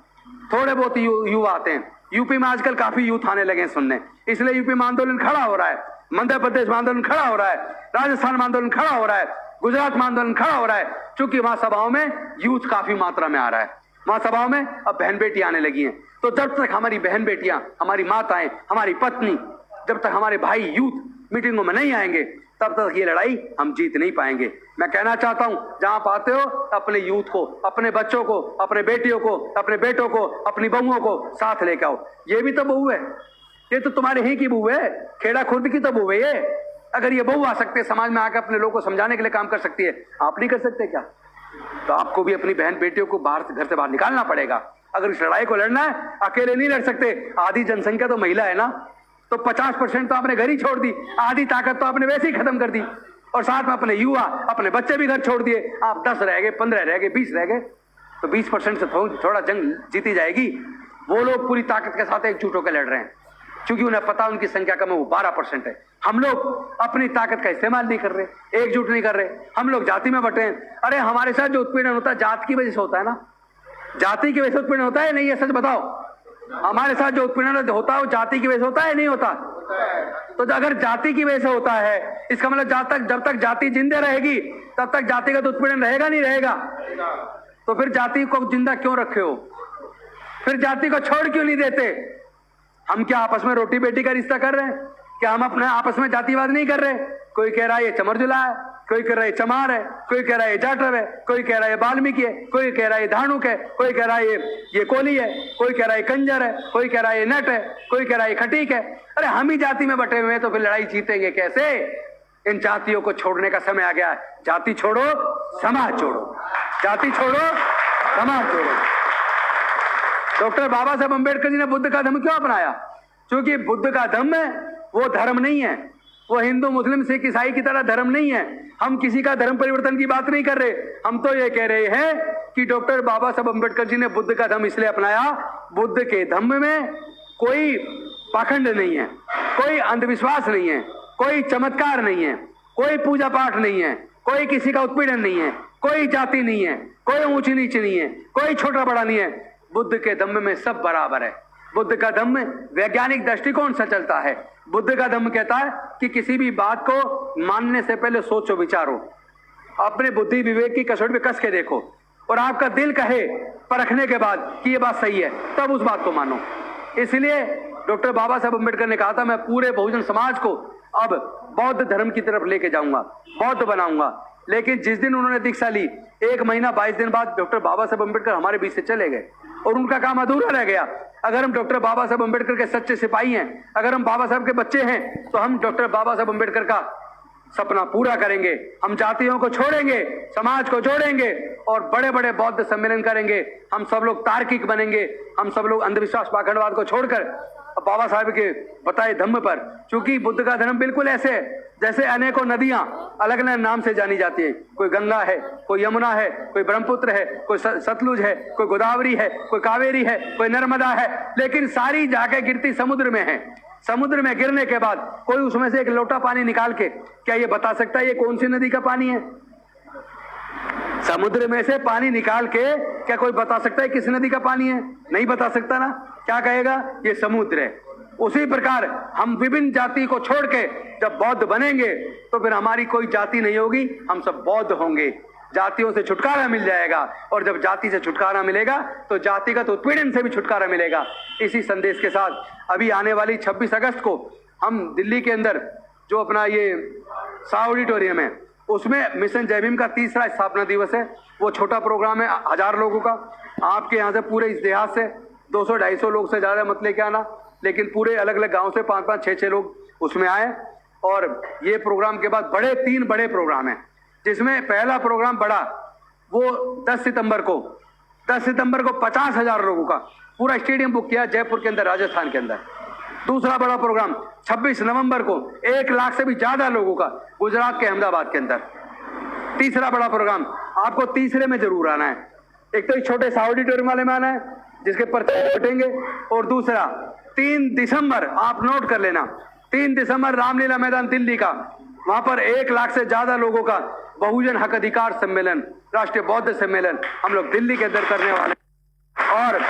थोड़े बहुत युवा आते हैं। यूपी में आजकल काफी यूथ आने लगे सुनने, इसलिए यूपी में आंदोलन खड़ा हो रहा है, मध्य प्रदेश में आंदोलन खड़ा हो रहा है, राजस्थान में आंदोलन खड़ा हो रहा है, गुजरात में आंदोलन खड़ा हो रहा है। चूंकि वहां सभाओं में यूथ काफी मात्रा में आ रहा है, वहां सभाओं में अब बहन बेटियां आने लगी हैं। तो जब तक हमारी बहन बेटियां, हमारी माताएं, हमारी पत्नी, जब तक हमारे भाई यूथ मीटिंगों में नहीं आएंगे, तब तक ये लड़ाई हम जीत नहीं पाएंगे। मैं कहना चाहता हूं, जहां पाते हो अपने यूथ को, अपने बच्चों को, अपने बेटियों को, अपने बेटों को, अपनी बहुओं को साथ लेकर आओ। ये भी तो बहू है, ये तो तुम्हारे ही की बहू है, खेड़ा खुर्द की तो बहू है ये। अगर ये बहू आ सकते, समाज में आकर अपने लोगों को समझाने के लिए काम कर सकती है, आप नहीं कर सकते क्या? तो आपको भी अपनी बहन बेटियों को घर से बाहर निकालना पड़ेगा। अगर इस लड़ाई को लड़ना है, अकेले नहीं लड़ सकते। आधी जनसंख्या तो महिला है ना, तो 50% तो आपने घर ही छोड़ दी, आधी ताकत तो आपने वैसे ही खत्म कर दी, और साथ में अपने युवा, अपने बच्चे भी घर छोड़ दिए। आप 10 रह गए, 15 रह गए, 20 रह गए, तो 20% से थोड़ा जंग जीती जाएगी। वो लोग पूरी ताकत के साथ एकजुट होकर लड़ रहे हैं, क्योंकि उन्हें पता उनकी संख्या कम है, वो 12% है। हम लोग अपनी ताकत का इस्तेमाल नहीं कर रहे, एकजुट नहीं कर रहे, हम लोग जाति में बटे हैं। अरे हमारे साथ जो उत्पीड़न होता है जात की वजह से होता है ना, जाति की वजह से उत्पीड़न होता है नहीं? ये सच बताओ, हमारे साथ जो उत्पीड़न होता है वो जाति की वजह से होता है नहीं होता? तो अगर जाति की वजह से होता है, इसका मतलब जब तक जाति जिंदे रहेगी तब तक जातिगत उत्पीड़न रहेगा नहीं रहेगा? तो फिर जाति को जिंदा क्यों रखे हो? फिर जाति को छोड़ क्यों नहीं देते? हम क्या आपस में रोटी बेटी का रिश्ता कर रहे हैं? क्या हम अपने आपस में जातिवाद नहीं कर रहे? कोई कह रहा है ये चमरजुला है, कोई कह रहा है ये चमार है, कोई कह रहा है ये जाटव है, कोई कह रहा है ये वाल्मीकि है, कोई कह रहा है ये धानुक है, कोई कह रहा है ये कोली है, कोई कह रहा है कंजर है, कोई कह रहा है ये नट है, कोई कह रहा है ये खटीक है। अरे हम ही जाति में बटे हुए हैं, तो फिर लड़ाई जीतेंगे कैसे? इन जातियों को छोड़ने का समय आ गया है। जाति छोड़ो, समाज छोड़ो, जाति छोड़ो, समाज छोड़ो। डॉक्टर बाबा साहब अम्बेडकर जी ने बुद्ध का धम्म क्यों अपनाया? क्योंकि बुद्ध का धम्म वो धर्म नहीं है, वो हिंदू मुस्लिम सिख ईसाई की तरह धर्म नहीं है। हम किसी का धर्म परिवर्तन की बात नहीं कर रहे, हम तो ये कह रहे हैं कि डॉक्टर बाबा साहब अम्बेडकर जी ने बुद्ध का धम्म इसलिए अपनाया, बुद्ध के धम्म में कोई पाखंड नहीं है, कोई अंधविश्वास नहीं है, कोई चमत्कार नहीं है, कोई पूजा पाठ नहीं है, कोई किसी का उत्पीड़न नहीं है, कोई जाति नहीं है, कोई ऊंची नीच नहीं है, कोई छोटा बड़ा नहीं है। बुद्ध के धम्म में सब बराबर है। बुद्ध का धम्म वैज्ञानिक दृष्टिकोण से चलता है। बुद्ध का धम्म कहता है कि किसी भी बात को मानने से पहले सोचो, विचारो, अपने बुद्धि विवेक की कसौटी पे कस के देखो, और आपका दिल कहे परखने के बाद कि ये बात सही है, तब उस बात को मानो। इसलिए डॉक्टर बाबा साहब अम्बेडकर ने कहा था, मैं पूरे बहुजन समाज को अब बौद्ध धर्म की तरफ लेके जाऊंगा, बौद्ध बनाऊंगा। लेकिन जिस दिन उन्होंने दीक्षा ली, 1 महीना 22 दिन बाद डॉक्टर बाबा साहब अम्बेडकर हमारे बीच से चले गए और उनका काम अधूरा रह गया। अगर हम डॉक्टर बाबा साहब अम्बेडकर के सच्चे सिपाही हैं, अगर हम बाबा साहब के बच्चे हैं, तो हम डॉक्टर बाबा साहब अम्बेडकर का सपना पूरा करेंगे। हम जातियों को छोड़ेंगे, समाज को जोड़ेंगे और बड़े बड़े बौद्ध सम्मेलन करेंगे। हम सब लोग तार्किक बनेंगे, हम सब लोग अंधविश्वास पाखंडवाद को छोड़कर बाबा साहब के बताए धम्म पर, क्योंकि बुद्ध का धर्म बिल्कुल ऐसे है जैसे अनेकों नदियां अलग अलग नाम से जानी जाती है। कोई गंगा है, कोई यमुना है, कोई ब्रह्मपुत्र है, कोई सतलुज है, कोई गोदावरी है, कोई कावेरी है, कोई नर्मदा है, लेकिन सारी जाके गिरती समुद्र में है। समुद्र में गिरने के बाद कोई उसमें से एक लोटा पानी निकाल के क्या ये बता सकता है ये कौन सी नदी का पानी है? समुद्र में से पानी निकाल के क्या कोई बता सकता है किस नदी का पानी है? नहीं बता सकता ना। क्या कहेगा? ये समुद्र है। उसी प्रकार हम विभिन्न जाति को छोड़ के जब बौद्ध बनेंगे तो फिर हमारी कोई जाति नहीं होगी, हम सब बौद्ध होंगे। जातियों से छुटकारा मिल जाएगा, और जब जाति से छुटकारा मिलेगा तो जातिगत उत्पीड़न से भी छुटकारा मिलेगा। इसी संदेश के साथ अभी आने वाली 26 अगस्त को हम दिल्ली के अंदर जो अपना ये शाह ऑडिटोरियम है, उसमें मिशन जय भीम का 3रा स्थापना दिवस है। वो छोटा प्रोग्राम है 1000 लोगों का। आपके यहाँ से पूरे इस देहात से 200-250 लोग से ज़्यादा मत लेके आना, लेकिन पूरे अलग अलग गांव से 5-5, 6-6 लोग उसमें आए। और ये प्रोग्राम के बाद 3 बड़े प्रोग्राम हैं, जिसमें पहला प्रोग्राम बड़ा वो 10 सितंबर को 50,000 लोगों का पूरा स्टेडियम बुक किया जयपुर के अंदर, राजस्थान के अंदर। दूसरा बड़ा प्रोग्राम 26 नवंबर को 1 लाख से भी ज्यादा लोगों का गुजरात के अहमदाबाद के अंदर। तीसरा बड़ा प्रोग्राम आपको तीसरे में जरूर आना है। एक तो इस छोटे सा ऑडिटोरियम वाले में आना है जिसके पर्चे बटेंगे, और दूसरा 3 दिसंबर आप नोट कर लेना, 3 दिसंबर रामलीला मैदान दिल्ली का, वहां पर 1 लाख से ज्यादा लोगों का बहुजन हक अधिकार सम्मेलन, राष्ट्रीय बौद्ध सम्मेलन हम लोग दिल्ली के अंदर करने वाले। और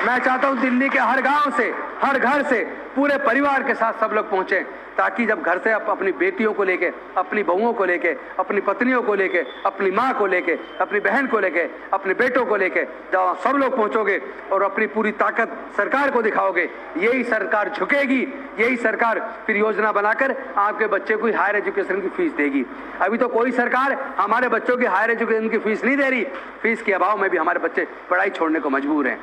मैं चाहता हूं दिल्ली के हर गांव से, हर घर से, पूरे परिवार के साथ सब लोग पहुंचे, ताकि जब घर से आप अपनी बेटियों को लेके, अपनी बहुओं को लेके, अपनी पत्नियों को लेके, अपनी माँ को लेके, अपनी बहन को लेके, अपने बेटों को लेके जब सब लोग पहुंचोगे और अपनी पूरी ताकत सरकार को दिखाओगे, यही सरकार झुकेगी, यही सरकार फिर योजना बनाकर आपके बच्चे को हायर एजुकेशन की फीस देगी। अभी तो कोई सरकार हमारे बच्चों की हायर एजुकेशन की फीस नहीं दे रही। फीस के अभाव में भी हमारे बच्चे पढ़ाई छोड़ने को मजबूर हैं।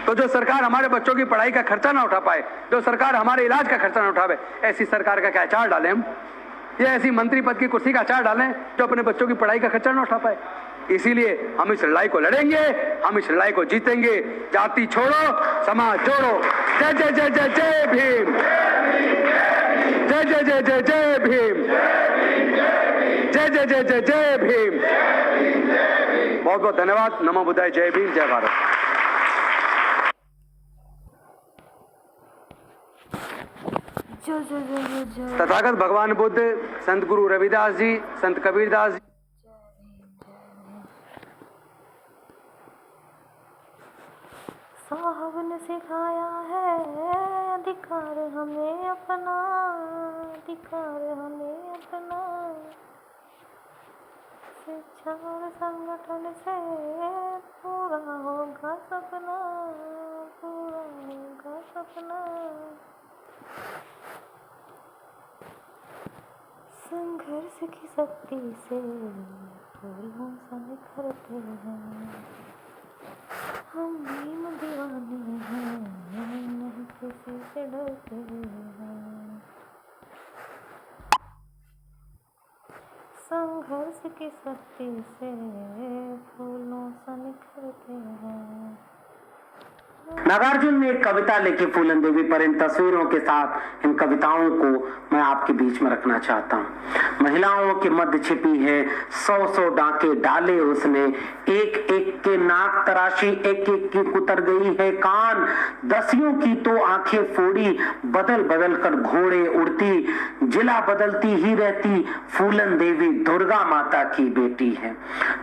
तो जो सरकार हमारे बच्चों की पढ़ाई का खर्चा ना उठा पाए, जो सरकार हमारे इलाज का खर्चा ना उठावे, ऐसी सरकार का क्या अचार डालें हम? या ऐसी मंत्री पद की कुर्सी का अचार डालें जो अपने बच्चों की पढ़ाई का खर्चा ना उठा पाए? इसीलिए हम इस लड़ाई को लड़ेंगे, हम इस लड़ाई को जीतेंगे। जाति छोड़ो, समाज जोड़ो। जय जय जय जय जय भीम, जय जय जय जय जय भीम, जय जय जय जय जय भीम। बहुत बहुत धन्यवाद। नमो बुद्धाय। जय भीम, जय भारत। तथागत भगवान बुद्ध, संत गुरु रविदास जी, संत कबीरदास जी। साहब ने सिखाया है अधिकार हमें अपना, अधिकार हमें अपना। शिक्षा और संगठन से पूरा होगा सपना, पूरा होगा सपना। संघर्ष की शक्ति से फूलों सा निखरते हैं। हम भीम दीवाने हैं, नहीं किसी से डरते हैं। संघर्ष की शक्ति से फूलों सा निखरते हैं। नागार्जुन ने एक कविता लिखी फूलन देवी पर। इन तस्वीरों के साथ इन कविताओं को मैं आपके बीच में रखना चाहता हूँ। महिलाओं के मध्य छिपी है 100-100 डांके डाले उसने, एक एक के नाक तराशी, एक एक की कुतर गई है कान। दसियों की तो आंखें फोड़ी, बदल बदल कर घोड़े उड़ती, जिला बदलती ही रहती। फूलन देवी दुर्गा माता की बेटी है।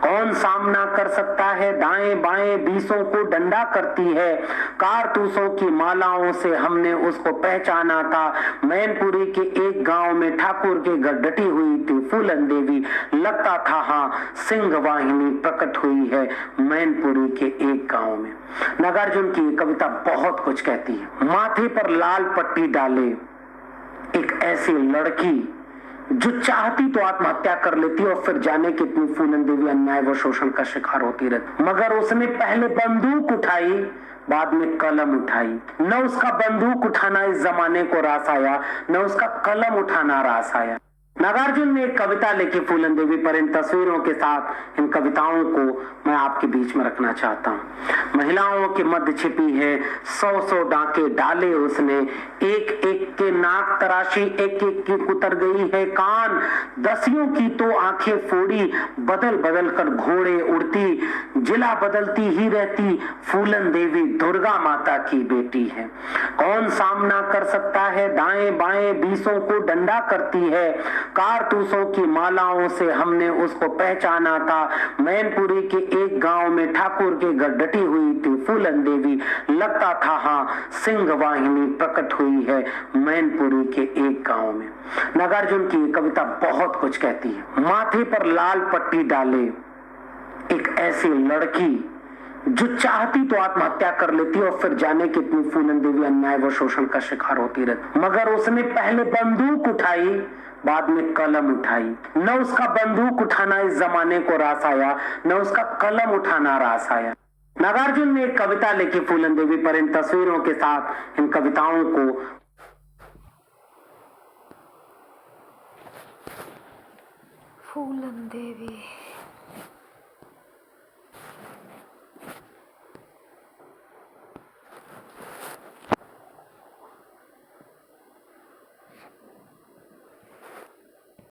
कौन सामना कर सकता है, दाएं बाएं बीसों को डंडा करती है। कारतूसों की मालाओं से हमने उसको पहचाना था। मैनपुरी के एक गांव में ठाकुर के घर डटी हुई थी फूलन देवी। लगता था हाँ, सिंह वाहिनी प्रकट हुई है मैनपुरी के एक गांव में। नागार्जुन की कविता बहुत कुछ कहती है। माथे पर लाल पट्टी डाले एक ऐसी लड़की जो चाहती तो आत्महत्या कर लेती और फिर जाने कितनी फूलन देवी अन्याय व शोषण का शिकार होती रहती। मगर उसने पहले बंदूक उठाई, बाद में कलम उठाई। न उसका बंदूक उठाना इस जमाने को रास आया, न उसका कलम उठाना रास आया। नागार्जुन ने एक कविता लिखी फूलन देवी पर। इन तस्वीरों के साथ इन कविताओं को मैं आपके बीच में रखना चाहता हूँ। महिलाओं के मध्य छिपी है 100-100 डांके डाले उसने, एक एक के नाक तराशी, एक एक की कुतर गई है कान। दसियों की तो आंखें फोड़ी, बदल बदल कर घोड़े उड़ती, जिला बदलती ही रहती। फूलन देवी दुर्गा माता की बेटी है। कौन सामना कर सकता है, दाएं बाएं बीसों को डंडा करती है। कारतूसों की मालाओं से हमने उसको पहचाना था। मैनपुरी के एक गांव में ठाकुर के घर डटी हुई थी फूलन देवी। लगता था हाँ, सिंह वाहिनी प्रकट हुई है मैनपुरी के एक गांव में। नागार्जुन की कविता बहुत कुछ कहती है। माथे पर लाल पट्टी डाले एक ऐसी लड़की जो चाहती तो आत्महत्या कर लेती और फिर जाने कितनी फूलन देवी अन्याय व शोषण का शिकार होती रहती। मगर उसने पहले बंदूक उठाई, बाद में कलम उठाई। न उसका बंदूक उठाना इस जमाने को रास आया, न उसका कलम उठाना रास आया। नागार्जुन ने एक कविता लिखी फूलन देवी पर। इन तस्वीरों के साथ इन कविताओं को फूलन देवी।